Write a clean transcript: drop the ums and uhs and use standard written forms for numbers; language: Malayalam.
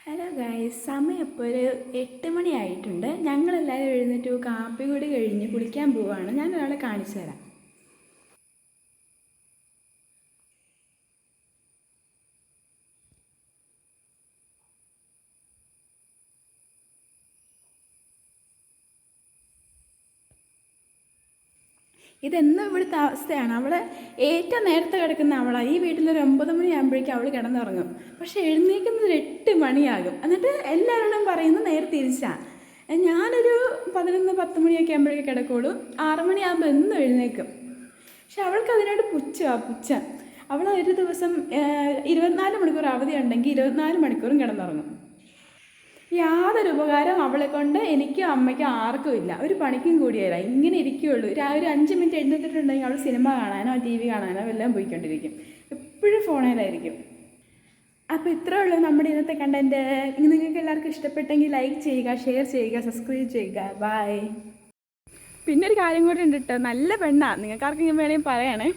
ഹലോ ഗായ്സ്, സമയം ഇപ്പോൾ ഒരു 8 മണിയായിട്ടുണ്ട്. ഞങ്ങളെല്ലാവരും എഴുന്നേറ്റ് കാപ്പി കൂടി കഴിഞ്ഞ് കുളിക്കാൻ പോവുകയാണ്. ഞാൻ ഒരാളെ കാണിച്ചു തരാം. ഇതെന്നും ഇവിടുത്തെ അവസ്ഥയാണ്. അവളെ ഏറ്റവും നേരത്തെ കിടക്കുന്ന അവളാണ്. ഈ വീട്ടിലൊരു 9 മണിയാകുമ്പോഴേക്കും അവൾ കിടന്നുറങ്ങും. പക്ഷെ എഴുന്നേൽക്കുന്നത് ഒരു 8 മണിയാകും. എന്നിട്ട് എല്ലാവരോടും പറയുന്നത് നേരെ തിരിച്ചാണ്. ഞാനൊരു 11-10 മണിയൊക്കെ ആകുമ്പോഴേക്കും കിടക്കുള്ളൂ. 6 മണിയാകുമ്പോൾ എന്നും എഴുന്നേൽക്കും. പക്ഷെ അവൾക്ക് അതിനോട് പുച്ഛം. അവൾ ഒരു ദിവസം 24 മണിക്കൂർ അവധി ഉണ്ടെങ്കിൽ 24 മണിക്കൂറും കിടന്നുറങ്ങും. യാതൊരു ഉപകാരം അവളെ കൊണ്ട് എനിക്കോ അമ്മയ്ക്കോ ആർക്കും ഇല്ല. ഒരു പണിക്കും കൂടിയല്ല, ഇങ്ങനെ ഇരിക്കുകയുള്ളൂ. ഒരു 5 മിനിറ്റ് എഴുന്നേറ്റിട്ടുണ്ടെങ്കിൽ അവൾ സിനിമ കാണാനോ TV കാണാനോ എല്ലാം പോയിക്കൊണ്ടിരിക്കും. എപ്പോഴും ഫോണിലായിരിക്കും. അപ്പോൾ ഇത്രയേ ഉള്ളൂ നമ്മുടെ ഇന്നത്തെ കണ്ടൻറ്റ്. നിങ്ങൾക്ക് എല്ലാവർക്കും ഇഷ്ടപ്പെട്ടെങ്കിൽ ലൈക്ക് ചെയ്യുക, ഷെയർ ചെയ്യുക, സബ്സ്ക്രൈബ് ചെയ്യുക. ബൈ. പിന്നെ ഒരു കാര്യം കൂടി ഉണ്ട് കേട്ടോ, നല്ല പെണ്ണാണ്. നിങ്ങൾക്ക് ആർക്കെങ്കിലും വേണമെങ്കിൽ പറയണേ.